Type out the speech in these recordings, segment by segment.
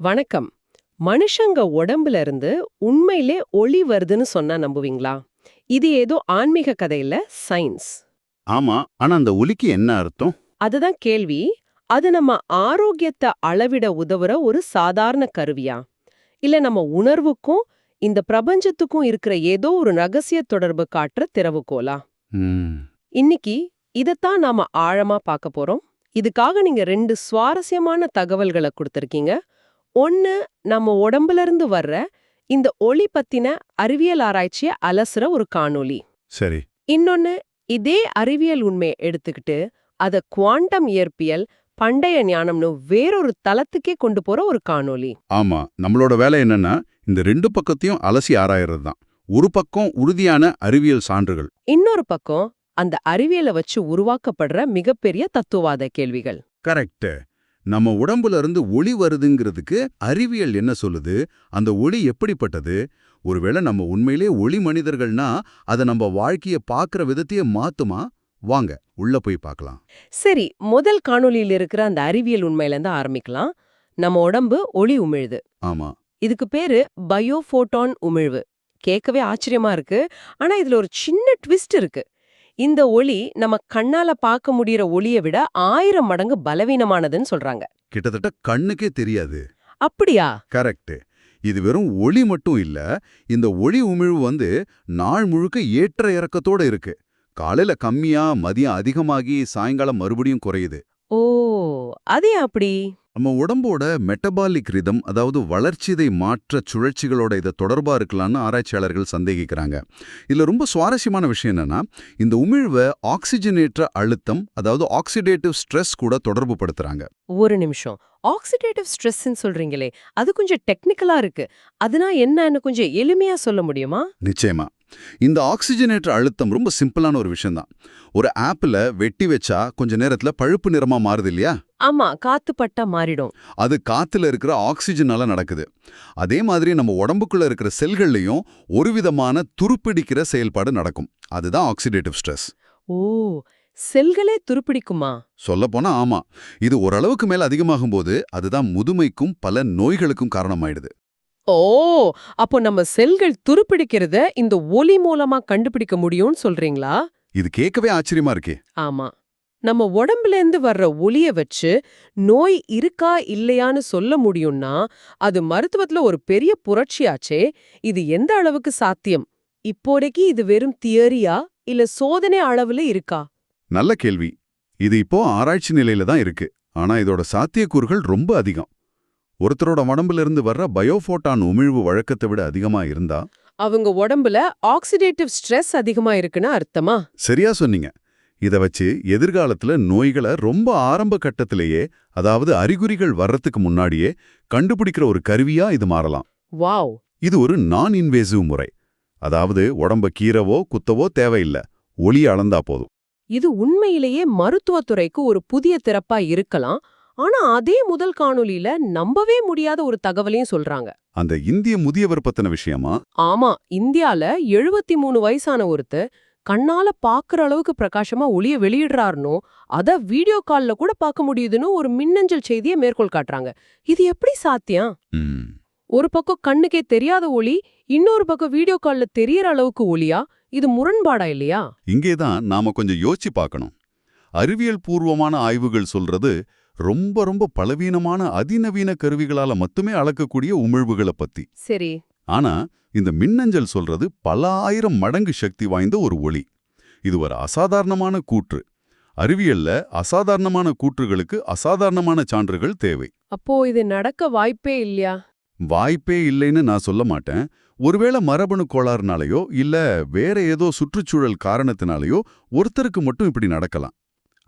வணக்கம். மனுஷங்க உடம்புல இருந்து உண்மையிலே ஒளி வருதுன்னு சொன்னா நம்புவீங்களா? இது ஏதோ ஆன்மீக கதை இல்ல, சயின்ஸ். ஆமா. ஆனா அந்த ஒலிக்கு என்ன அர்த்தம்? அதுதான் கேள்வி. அது நம்ம ஆரோக்கியத்தை அளவிட உதவுற ஒரு சாதாரண கருவியா? இல்ல நம்ம உணர்வுக்கும் இந்த பிரபஞ்சத்துக்கும் இருக்கிற ஏதோ ஒரு ரகசிய தொடர்பு காட்டுற திறவுகோலா? ம். இன்னைக்கு இதத்தான் நாம ஆழமா பார்க்க போறோம். இதுக்காக நீங்க 2 சுவாரஸ்யமான தகவல்களை கொடுத்திருக்கீங்க. ஒண்ணு, நம்ம உடம்புல இருந்து வர்ற இந்த ஒளி பத்தின அறிவியல் ஆராய்ச்சிய அலசுற ஒரு காணொளி. சரி. இன்னொன்னு, இதே அறிவியல் உண்மையை எடுத்துக்கிட்டு அத குவாண்டம் இயற்பியல், பண்டைய ஞானம்னு வேறொரு தளத்துக்கே கொண்டு போற ஒரு காணொளி. ஆமா. நம்மளோட வேலை என்னன்னா, இந்த 2 பக்கத்தையும் அலசி ஆராயறது தான். ஒரு பக்கம் உறுதியான அறிவியல் சான்றுகள். இன்னொரு பக்கம் அந்த அறிவியலை வச்சு உருவாக்கப்படுற மிகப்பெரிய தத்துவாத கேள்விகள். கரெக்ட். நம்ம உடம்புல இருந்து ஒளி வருதுங்கிறதுக்கு அறிவியல் என்ன சொல்லுது? அந்த ஒளி எப்படிப்பட்டது? ஒருவேளை நம்ம உண்மையிலே ஒளி மனிதர்கள்னா, அத நம்ம வாழ்க்கைய பார்க்குற விதத்தையே மாத்துமா? வாங்க, உள்ள போய் பார்க்கலாம். சரி, முதல் காணொளியில் இருக்கிற அந்த அறிவியல் உண்மையில இருந்து ஆரம்பிக்கலாம். நம்ம உடம்பு ஒளி உமிழுது. ஆமா. இதுக்கு பேரு பயோஃபோட்டான் உமிழ்வு. கேட்கவே ஆச்சரியமா இருக்கு. ஆனா இதுல ஒரு சின்ன ட்விஸ்ட் இருக்கு. இந்த ஒளி நம்ம கண்ணால பார்க்க முடியற ஒளிய விட 1000 மடங்கு பலவீனமானதுன்னு சொல்றாங்க. கிட்டத்தட்ட கண்ணுக்கே தெரியாது. அப்படியா? கரெக்ட். இது வெறும் ஒளி மட்டும் இல்ல. இந்த ஒளி உமிழ்வு நாள் முழுக்க ஏற்ற இறக்கத்தோட இருக்கு. காலையில கம்மியா, மதியம் அதிகமாகி, சாயங்காலம் மறுபடியும் குறையுது. ஓ, அது ஏன் அப்படி? நம்ம உடம்போட மெட்டபாலிக் ரிதம், அதாவது வளர்ச்சிதை மாற்ற சுழற்சிகளோட இத தொடர்பா இருக்கலாம்னு ஆராய்ச்சியாளர்கள் சந்தேகிக்கிறாங்க. இதுல ரொம்ப சுவாரஸ்யமான விஷயம் என்னன்னா, இந்த உமிழ்வை ஆக்சிஜனேற்ற அழுத்தம், அதாவது ஆக்சிடேட்டிவ் ஸ்ட்ரெஸ் கூட தொடர்பு படுத்துறாங்க. ஒரு நிமிஷம். ஆக்சிடேட்டிவ் ஸ்ட்ரெஸ்ன்னு சொல்றீங்களே, அது கொஞ்சம் டெக்னிக்கலா இருக்கு. அதுனா என்னன்னு கொஞ்சம் எளிமையா சொல்ல முடியுமா? நிச்சயமா. இந்த ஆக்சிஜனேற்ற அழுத்தம் ரொம்ப சிம்பிளான ஒரு விஷயம்தான். ஒரு ஆப்பிள வெட்டி வச்சா கொஞ்ச நேரத்துல பழுப்பு நிறமா மாறுது இல்லையா? ஆமா, காத்து பட்டா மாறிடும். அது காத்துல இருக்கிற ஆக்சிஜனால நடக்குது. அதே மாதிரி நம்ம உடம்புக்குள்ள இருக்கிற செல்கள்லயும் ஒரு விதமான துருப்பிடிக்கிற செயல்பாடு நடக்கும். அதுதான் ஆக்சிடேட்டிவ் ஸ்ட்ரெஸ். ஓ, செல்களே துருப்பிடிக்குமா? சொல்லப்போனா ஆமா. இது ஓரளவுக்கு மேல அதிகமாகும்போது அதுதான் முதுமைக்கும் பல நோய்களுக்கும் காரணமாயிடுது. ஓ, அப்போ நம்ம செல்கள் துருப்பிடிக்கிறத இந்த ஒலி மூலமா கண்டுபிடிக்க முடியும்னு சொல்றீங்களா? இது கேட்கவே ஆச்சரியமா இருக்கே. ஆமா. நம்ம உடம்புல இருந்து வர்ற ஒலிய வச்சு நோய் இருக்கா இல்லையான்னு சொல்ல முடியும்னா, அது மருத்துவத்துல ஒரு பெரிய புரட்சியாச்சே. இது எந்த அளவுக்கு சாத்தியம்? இப்போதைக்கு இது வெறும் தியரியா இல்ல சோதனை அளவுல இருக்கா? நல்ல கேள்வி. இது இப்போ ஆராய்ச்சி நிலையில தான் இருக்கு. ஆனா இதோட சாத்தியக்கூறுகள் ரொம்ப அதிகம். ஒருத்தரோட உடம்புல இருந்து வர்ற பயோஃபோட்டான் உமிழ்வு வழக்கத்தை விட அதிகமா இருந்தா, அவங்க உடம்புல ஆக்சிடேட்டிவ் ஸ்ட்ரெஸ் அதிகமா இருக்குன்னு அர்த்தமா? சரியா சொன்னீங்க. இத வச்சு எதிர்காலத்துல நோய்களை ரொம்ப ஆரம்ப கட்டத்திலேயே, அதாவது அறிகுறிகள் வர்றதுக்கு முன்னாடியே கண்டுபிடிக்கிற ஒரு கருவியா இது மாறலாம். வாவ்! இது ஒரு நான் இன்வேசிவ் முறை. அதாவது உடம்ப கீறவோ குத்தவோ தேவையில்ல. ஒளி அளந்தா போதும். இது உண்மையிலேயே மருத்துவத்துறைக்கு ஒரு புதிய திறப்பா இருக்கலாம். ஆனா அதே முதல் காணொளியில நம்பவே முடியாத ஒரு தகவலையும் சொல்றாங்க. அந்த இந்திய முதியவர் பத்தின விஷயமா? ஆமா, இந்தியால 73 வயசான ஒருத்தர் கண்ணால பாக்குற அளவுக்கு பிரகாசமா ஒளிய வெளியிடுறாருனோ, அத வீடியோ கால்ல கூட பார்க்க முடியுதுன்னு ஒரு மின்னஞ்சல் செய்தியை மேற்கோள் காட்டுறாங்க. இது எப்படி சாத்தியம்? ம். ஒரு பக்கம் கண்ணுக்கே தெரியாத ஒளி, இன்னொரு பக்கம் வீடியோ கால்ல தெரியற அளவுக்கு ஒளியா? இது முரண்பாடா இல்லையா? இங்கேதான் நாம கொஞ்சம் யோசிச்சு பார்க்கணும். அறிவியல் பூர்வமான ஆய்வுகள் சொல்றது ரொம்ப ரொம்ப பலவீனமான அதிநவீன கருவிகளால மட்டுமே அளக்கக்கூடிய உமிழ்வுகளை பத்தி. சரி. ஆனா இந்த மின்னஞ்சல் சொல்றது பல ஆயிரம் மடங்கு சக்தி வாய்ந்த ஒரு ஒளி. இது ஒரு அசாதாரணமான கூற்று. அறிவியல்ல அசாதாரணமான கூற்றுகளுக்கு அசாதாரணமான சான்றுகள் தேவை. அப்போ இது நடக்க வாய்ப்பே இல்லையா? வாய்ப்பே இல்லைன்னு நான் சொல்ல மாட்டேன். ஒருவேளை மரபணு கோளாறுனாலயோ இல்ல வேற ஏதோ சுற்றுச்சூழல் காரணத்தினாலயோ ஒருத்தருக்கு மட்டும் இப்படி நடக்கலாம்.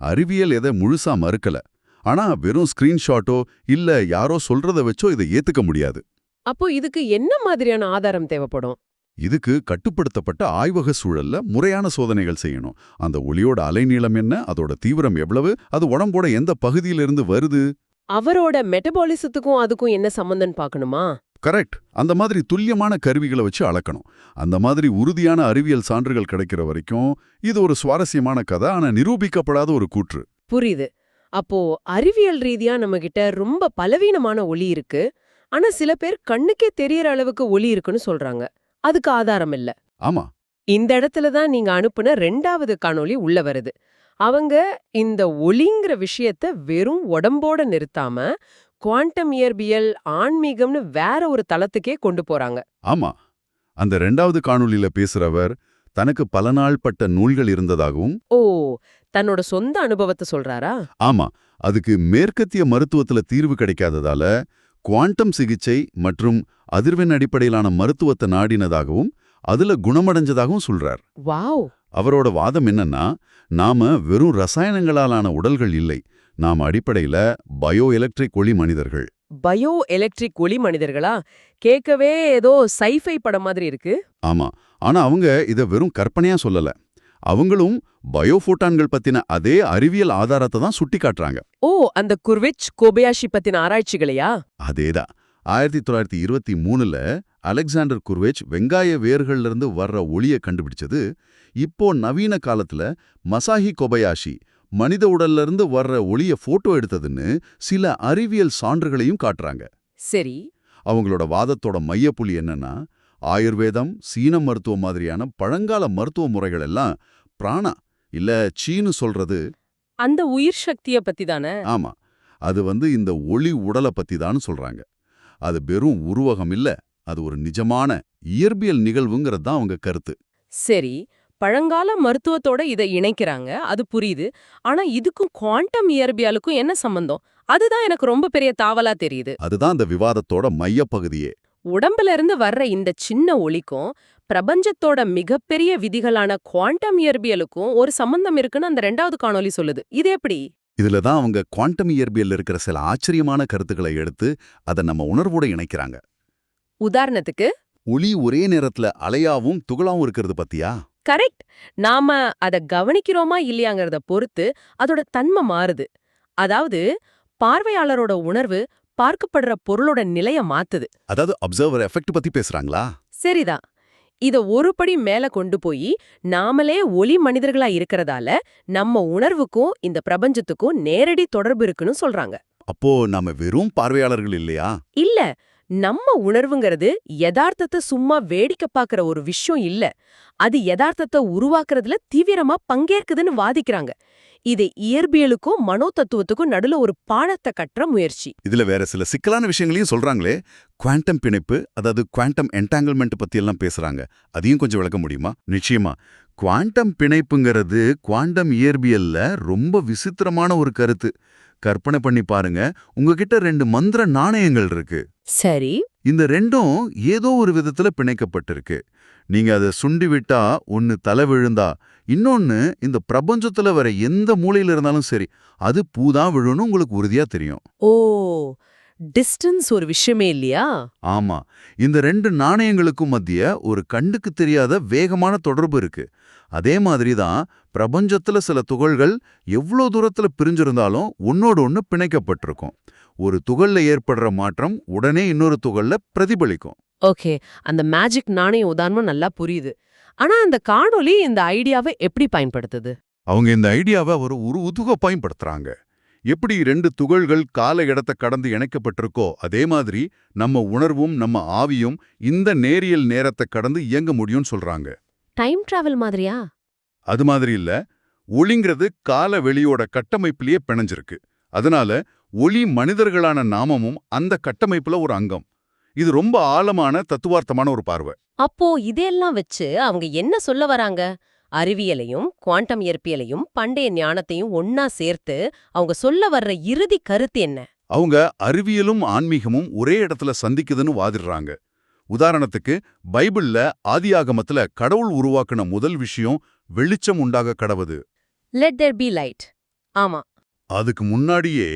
அறிவியல் எதை முழுசா மறுக்கல. ஆனா வெறும் ஸ்கிரீன்ஷாட்டோ இல்ல யாரோ சொல்றத வச்சோ இதை ஏத்துக்க முடியாது. அப்போ இதுக்கு என்ன மாதிரியான ஆதாரம் தேவைப்படும்? இதுக்கு கட்டுப்படுத்தப்பட்ட ஆய்வக சூழல்ல முறையான சோதனைகள் செய்யணும். அந்த ஒளியோட அலைநீளம் என்ன, அதோட தீவிரம் எவ்வளவு, அது உடம்போட எந்த பகுதியிலிருந்து வருது. அவரோட மெட்டபாலிசத்துக்கும் அதுக்கும் என்ன சம்பந்தம் பார்க்கணுமா? கரெக்ட். அந்த மாதிரி துல்லியமான கருவிகளை வச்சு அளக்கணும். அந்த மாதிரி உறுதியான அறிவியல் சான்றுகள் கிடைக்கிற வரைக்கும் இது ஒரு சுவாரஸ்யமான கதை, ஆனா நிரூபிக்கப்படாத ஒரு கூற்று. புரியுது. அப்போ அறிவியல் ரீதியா நம்ம கிட்ட ரொம்ப பலவீனமான ஒளி இருக்கு. ஆனா சில பேர் கண்ணுக்கே தெரியற அளவுக்கு ஒளி இருக்குன்னு சொல்றாங்க. அதுக்கு ஆதாரம் இல்ல. ஆமா. இந்த இடத்துல தான் நீங்க அனுப்புன 2வது காணொளி உள்ள வருது. அவங்க இந்த ஒளிங்கிற விஷயத்த வெறும் உடம்போட நிறுத்தாம, குவாண்டம் இயற்பியல், ஆன்மீகம்னு வேற ஒரு தளத்துக்கே கொண்டு போறாங்க. ஆமா. அந்த 2வது காணொளியில பேசுறவர் தனக்கு பல நாள் பட்ட நூல்கள் இருந்ததாகவும், ஓ! தன்னோட சொந்த அனுபவத்த சொல்றாரா? ஆமா, அதுக்கு மேற்கத்திய மருத்துவத்துல தீர்வு கிடைக்காததால குவாண்டம் சிகிச்சை மற்றும் அதிர்வெண் அடிப்படையிலான மருத்துவத்தை நாடினதாகவும் அதுல குணமடைஞ்சதாகவும் சொல்றார். வாவ்! அவரோட வாதம் என்னன்னா, நாம வெறும் ரசாயனங்களாலான உடல்கள் இல்லை, நாம அடிப்படையில பயோ எலக்ட்ரிக் ஒளி மனிதர்கள். பயோ எலக்ட்ரிக் ஒளி மனிதர்களா? கேட்கவே ஏதோ சைஃபை படம் மாதிரி இருக்கு. ஆமா, ஆனா அவங்க இத வெறும் கற்பனையா சொல்லல. அவங்களும் பயோஃபோட்டான்கள் பத்தின அதே அறிவியல் ஆதாரத்தை தான் சுட்டி காட்டுறாங்க. ஓ, அந்த குர்விச் கோபயாஷி பத்தின ஆராய்ச்சிகளையா? அதேதான். 1923ல அலெக்சாண்டர் குர்வேச் வெங்காய வேர்கள்ல இருந்து வர்ற ஒளிய கண்டுபிடிச்சது, இப்போ நவீன காலத்துல மசாஹி கொபயாஷி மனித உடல்ல இருந்து வர்ற ஒளிய போட்டோ எடுத்ததுன்னு சில அறிவியல் சான்றுகளையும் காட்டுறாங்க. சரி. அவங்களோட வாதத்தோட மையப்புள்ளி என்னன்னா, ஆயுர்வேதம், சீன மருத்துவம் மாதிரியான பழங்கால மருத்துவ முறைகள் எல்லாம் பிராணா இல்ல சீனு சொல்றது. அந்த உயிர் சக்திய பத்தி தானே? ஆமா, அது இந்த ஒளி உடலை பத்தி தான் சொல்றாங்க. அது வெறும் உருவகம் இல்ல, அது ஒரு நிஜமான இயற்பியல் நிகழ்வுங்கிறது தான் அவங்க கருத்து. சரி. பழங்கால மருத்துவத்தோட இதை இணைக்கிறாங்க, அது புரியுது. ஆனா இதுக்கும் குவாண்டம் இயற்பியலுக்கும் என்ன சம்பந்தம்? அதுதான் எனக்கு ரொம்ப பெரிய தாவலா தெரியுது. அதுதான் அந்த விவாதத்தோட மையப்பகுதியே. உடம்புல இருந்து வர்ற இந்த சின்ன ஒளிக்கும் பிரபஞ்சத்தோட மிகப்பெரிய விதிகளான குவாண்டம் இயற்பியலுக்கும் ஒரு சம்பந்தம் இருக்குன்னு அந்த 2வது காணொளி சொல்லுது. இது எப்படி? இதுல தான் அவங்க குவாண்டம் இயற்பியல்ல இருக்கிற சில ஆச்சரியமான கருத்துக்களை எடுத்து அதை நம்ம உணர்வோட இணைக்கிறாங்க. உதாரணத்துக்கு, ஒளி ஒரே நேரத்துல அலையாவும் துகளாவும் இருக்கிறது பத்தியா? கரெக்ட். நாம அத கவனிக்கிறோமா இல்லையாங்கறத பொறுத்து அதோட தன்மை மாறுது. அதாவது பார்வையாளரோட உணர்வு பார்க்கப்படுற பொருளோட நிலைய மாத்துது. அதாவது அப்சர்வர் எஃபெக்ட் பத்தி பேசுறாங்களா? சரிதான். இத ஒரு படி மேல கொண்டு போய் நாமளே ஒளி மனிதர்களா இருக்கறதால நம்ம உணர்வுக்கும் இந்த பிரபஞ்சத்துக்கும் நேரடி தொடர்பு இருக்குன்னு சொல்றாங்க. அப்போ நாம வெறும் பார்வையாளர்கள் இல்லையா? இல்ல, நம்ம உணர்வுங்கிறது யதார்த்தத்தை சும்மா வேடிக்கை பார்க்கற ஒரு விஷயம் இல்ல. அது யதார்த்தத்தை உருவாக்குறதுல தீவிரமா பங்கேற்குதுன்னு வாதிக்கிறாங்க. இது இயற்பியலுக்கும் மனோதத்துவத்துக்கும் நடுல ஒரு பாலத்தை கட்டுற முயற்சி. இதுல வேற சில சிக்கலான விஷயங்களையும் சொல்றாங்களே. குவாண்டம் பிணைப்பு, அதாவது குவாண்டம் என்டாங்கிள்மெண்ட் பத்தி எல்லாம் பேசுறாங்க. அதையும் கொஞ்சம் விளக்க முடியுமா? நிச்சயமா. குவாண்டம் பிணைப்புங்கிறது குவாண்டம் இயற்பியல்ல ரொம்ப விசித்திரமான ஒரு கருத்து. கற்பனை பண்ணி பாருங்க, உங்ககிட்ட 2 மந்திர நாணயங்கள் இருக்கு. சரி. இந்த ரெண்டும் ஏதோ ஒரு விதத்துல பிணைக்கப்பட்டிருக்கு. நீங்க அதை சுண்டி விட்டா ஒன்னு தலை விழுந்தா, இன்னொன்னு இந்த பிரபஞ்சத்துல வர எந்த மூலையில இருந்தாலும் சரி, அது பூதான் விழுன்னு உங்களுக்கு உறுதியா தெரியும். ஓ, டிஸ்டன்ஸ் ஒரு விஷயமே இல்லையா? ஆமா, இந்த 2 நாணயங்களுக்கும் மத்திய ஒரு கண்ணுக்கு தெரியாத வேகமான தொடர்பு இருக்கு. அதே மாதிரி தான் பிரபஞ்சத்துல சில துகள்கள் எவ்வளோ தூரத்துல பிரிஞ்சிருந்தாலும் ஒன்னோடு ஒன்னு பிணைக்கப்பட்டிருக்கும். ஒரு துகள்ல ஏற்படுற மாற்றம் உடனே இன்னொரு துகள்ல பிரதிபலிக்கும். ஓகே, அந்த மேஜிக் நாணய உதாரணம் நல்லா புரியுது. ஆனா அந்த காணொளி இந்த ஐடியாவை எப்படி பயன்படுத்துது? அவங்க இந்த ஐடியாவை ஒரு உதுக பயன்படுத்துறாங்க. எப்படி 2 துகள்கள் கால இடத்தை கடந்து இணைக்கப்பட்டிருக்கோ அதே மாதிரி நம்ம உணர்வும் நம்ம ஆவியும் இந்த நேரியல் நேரத்தை கடந்து இயங்க முடியும்னு சொல்றாங்க. டைம் டிராவல் மாதிரியா? அது மாதிரி இல்ல, ஒளிங்கிறது கால வெளியோட கட்டமைப்பிலேயே பிணைஞ்சிருக்கு. அதனால ஒளி மனிதர்களான நாமமும் அந்த கட்டமைப்புல ஒரு அங்கம். இது ரொம்ப ஆழமான தத்துவார்த்தமான ஒரு பார்வை. அப்போ இதெல்லாம் வச்சு அவங்க என்ன சொல்ல வராங்க? அறிவியலையும் குவாண்டம் இயற்பியலையும் பண்டைய ஞானத்தையும் ஒன்னா சேர்த்து அவங்க சொல்ல வர்ற இறுதி கருத்து என்ன? அவங்க அறிவியலும் ஆன்மீகமும் ஒரே இடத்துல சந்திக்குதுன்னு வாதிடுறாங்க. உதாரணத்துக்கு, பைபிள்ல ஆதியாகமத்துல கடவுள் உருவாக்குன முதல் விஷயம் வெளிச்சம் உண்டாக கடவுது. Let there be light. ஆமா. அதுக்கு முன்னாடியே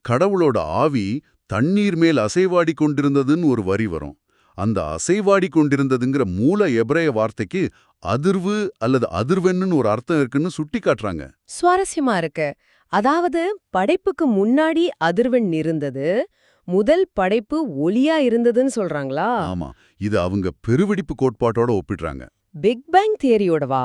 கடவுளோட ஆவி தண்ணீர் மேல் அசைவாடி கொண்டிருந்ததுன்னு ஒரு வரி வரும். அந்த அசைவாடி கொண்டிருந்ததுங்கிற மூல எபிரேய வார்த்தைக்கு அதிர்வு அல்லது அதிர்வென்னு ஒரு அர்த்தம் இருக்குன்னு சுட்டி காட்டுறாங்க. சுவாரஸ்யமா இருக்கு. அதாவது படைப்புக்கு முன்னாடி அதிர்வெண் இருந்தது, முதல் படைப்பு ஒளியா இருந்ததுன்னு சொல்றாங்களா? ஆமா, இது அவங்க பெருவெடிப்பு கோட்பாட்டோட ஒப்பிடுறாங்க. Big bang தியரியோடவா?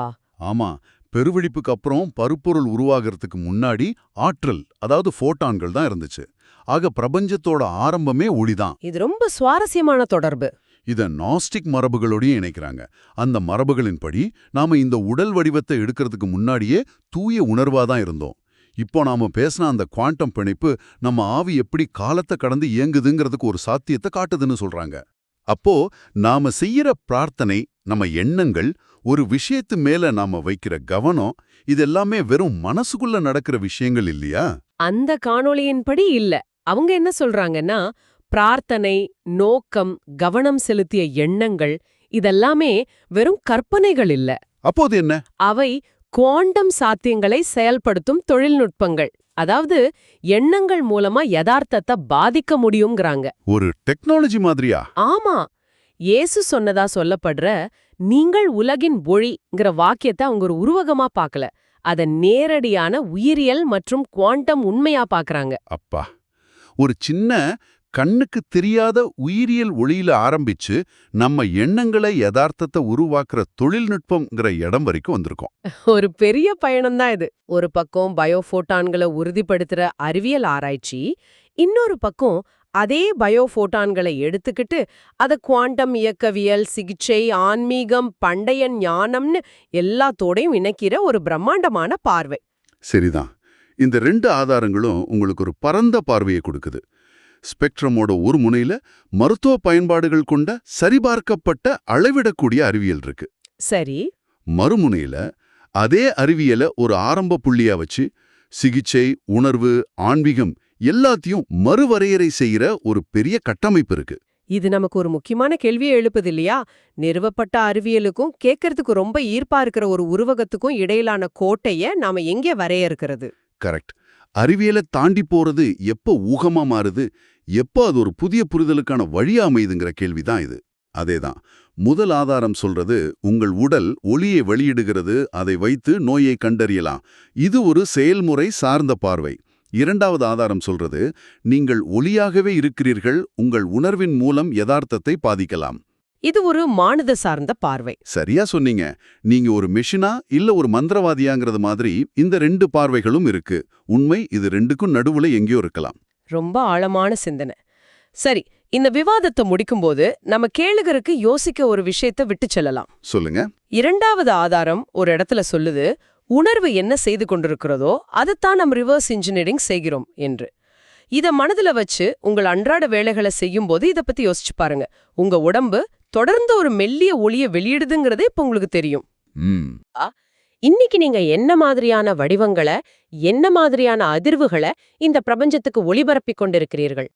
ஆமா, பெருவெடிப்புக்கு அப்புறம் பருப்பொருள் உருவாகிறதுக்கு முன்னாடி ஆற்றல், அதாவது ஃபோட்டான்கள் தான் இருந்துச்சு. ஆக பிரபஞ்சத்தோட ஆரம்பமே ஒளிதான். இது ரொம்ப சுவாரஸ்யமான தொடர்பு. இத நாஸ்டிக் மரபுகளோடயும் இணைக்கிறாங்க. அந்த மரபுகளின்படி நாம இந்த உடல் வடிவத்தை எடுக்கிறதுக்கு முன்னாடியே தூய உணர்வாதான் இருந்தோம். இப்போ நாம பேசின அந்த குவாண்டம் பிணைப்பு நம்ம ஆவி எப்படி காலத்தை கடந்து இயங்குதுங்கிறதுக்கு ஒரு சாத்தியத்தை காட்டுதுன்னு சொல்றாங்க. அப்போ நாம செய்யற பிரார்த்தனை, நம்ம எண்ணங்கள், ஒரு விஷயத்து மேல நாம வைக்கிற கவனம், இதெல்லாமே வெறும் மனசுக்குள்ள நடக்கிற விஷயங்கள் இல்லையா? அந்த காணொளியின்படி இல்ல. அவங்க என்ன சொல்றாங்கன்னா, பிரார்த்தனை, நோக்கம், கவனம் செலுத்திய எண்ணங்கள் இதெல்லாமே வெறும் கற்பனைகள் இல்ல. அப்போது என்ன? அவை குவாண்டம் சாத்தியங்களை செயல்படுத்தும் தொழில்நுட்பங்கள். அதாவது எண்ணங்கள் மூலமா யதார்த்தத்தை பாதிக்க முடியுங்கிறாங்க. ஒரு டெக்னாலஜி மாதிரியா? ஆமா. இயேசு சொன்னதா சொல்லப்படுற நீங்கள் உலகின் ஒளிங்கிற வாக்கியத்தை அவங்க ஒரு உருவகமா பார்க்கல. அத நேரடியான உயிரியல் மற்றும் குவாண்டம் உண்மையா பார்க்கறாங்க. அப்பா, ஒரு சின்ன கண்ணுக்கு தெரியாத உயிரியல் ஒளியில ஆரம்பிச்சு நம்ம எண்ணங்களை யதார்த்தத்தை உருவாக்குற தொழில்நுட்பம்ங்கிற இடம் வரைக்கும் வந்திருக்கோம். ஒரு பெரிய பயணம் தான் இது. ஒரு பக்கம் பயோஃபோட்டான்களை உறுதிப்படுத்துற அறிவியல் ஆராய்ச்சி, இன்னொரு பக்கம் அதே பயோஃபோட்டான்களை எடுத்துக்கிட்டு அத குவாண்டம் இயக்கவியல், சிகிச்சை, ஆன்மீகம், பண்டைய ஞானம்னு எல்லாத்தோடையும் இணைக்கிற ஒரு பிரம்மாண்டமான பார்வை. சரிதான். இந்த 2 ஆதாரங்களும் உங்களுக்கு ஒரு பரந்த பார்வையை கொடுக்குது. ஸ்பெக்ட்ரமோட ஒரு முனையில மருத்துவ பயன்பாடுகள் கொண்ட சரிபார்க்கப்பட்ட அளவிடக்கூடிய அறிவியல் இருக்கு. சரி. மறுமுனையில அதே அறிவியலை ஒரு ஆரம்ப புள்ளியா வச்சு சிகிச்சை, உணர்வு, ஆன்மீகம் எல்லாத்தையும் மறுவரையறை செய்யற ஒரு பெரிய கட்டமைப்பு இருக்கு. இது நமக்கு ஒரு முக்கியமான கேள்வியை எழுப்புது இல்லையா? நிறுவப்பட்ட அறிவியலுக்கும் கேட்கறதுக்கு ரொம்ப ஈர்ப்பா இருக்கிற ஒரு உருவகத்துக்கும் இடையிலான கோட்டைய நாம எங்கே வரையறுக்கிறது? கரெக்ட். அறிவியலை தாண்டி போறது எப்போ ஊகமா மாறுது, எப்போ அது ஒரு புதிய புரிதலுக்கான வழியா அமையுதுங்கிற கேள்விதான் இது. அதேதான். முதல் ஆதாரம் சொல்றது உங்கள் உடல் ஒளியை வெளியிடுகிறது, அதை வைத்து நோயை கண்டறியலாம். இது ஒரு செயல்முறை சார்ந்த பார்வை. இரண்டாவது ஆதாரம் சொல்றது நீங்கள் ஒளியாகவே இருக்கிறீர்கள், உங்கள் உணர்வின் மூலம் யதார்த்தத்தை பாதிக்கலாம். இது ஒரு மானுட சார்ந்த பார்வை. சரியா சொன்னீங்க. நீங்க ஒரு மெஷினா இல்ல ஒரு மந்திரவாதியாங்கிறது மாதிரி இந்த 2 பார்வைகளும் இருக்கு. உண்மை இது 2க்கும் நடுவுல எங்கேயோ இருக்கலாம். ரொம்ப ஆழமான சிந்தனை. சரி, இந்த விவாதத்தை முடிக்கும்போது நம்ம கேளுகருக்கு யோசிக்க ஒரு விஷயத்தை விட்டு செல்லலாம். சொல்லுங்க. இரண்டாவது ஆதாரம் ஒரு இடத்துல சொல்லுது, உணர்வு என்ன செய்து கொண்டிருக்கிறதோ அதைத்தான் நம்ம ரிவர்ஸ் இன்ஜினியரிங் செய்கிறோம் என்று. இத மனதுல வச்சு உங்கள் அன்றாட வேலைகளை செய்யும் போது இத பத்தி யோசிச்சு பாருங்க. உங்க உடம்பு தொடர்ந்து ஒரு மெல்லிய ஒளியை வெளியிடுதுங்கிறதே இப்ப உங்களுக்கு தெரியும். இன்னைக்கு நீங்க என்ன மாதிரியான வடிவங்களை, என்ன மாதிரியான அதிர்வுகளை இந்த பிரபஞ்சத்துக்கு ஒளிபரப்பிக் கொண்டிருக்கிறீர்கள்?